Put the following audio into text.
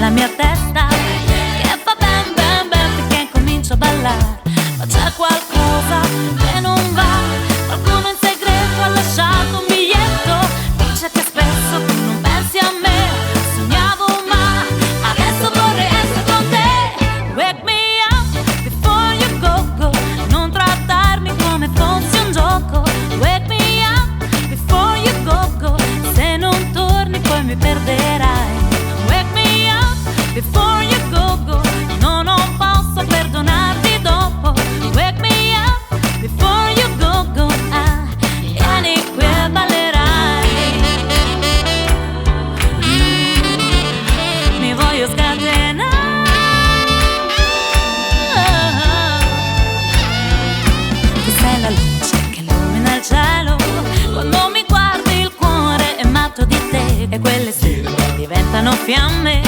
nella mia testa che fa bam bam bam perché comincio a ballare, ma c'è qualcosa che non va. Qualcuno in segreto ha lasciato un biglietto, dice che spesso tu non pensi a me. Sognavo ma adesso vorrei essere con te. Wake me up before you go go, non trattarmi come fossi un gioco. Wake me up before you go go, se non torni poi mi perderai. Wake me up before you go go, no, non posso perdonarti dopo. Wake me up before you go go, ah, vieni qui e ballerai. Mi voglio scatenare. Tu sei la luce che illumina il cielo, quando mi guardi il cuore è matto di te, e quelle stelle diventano fiamme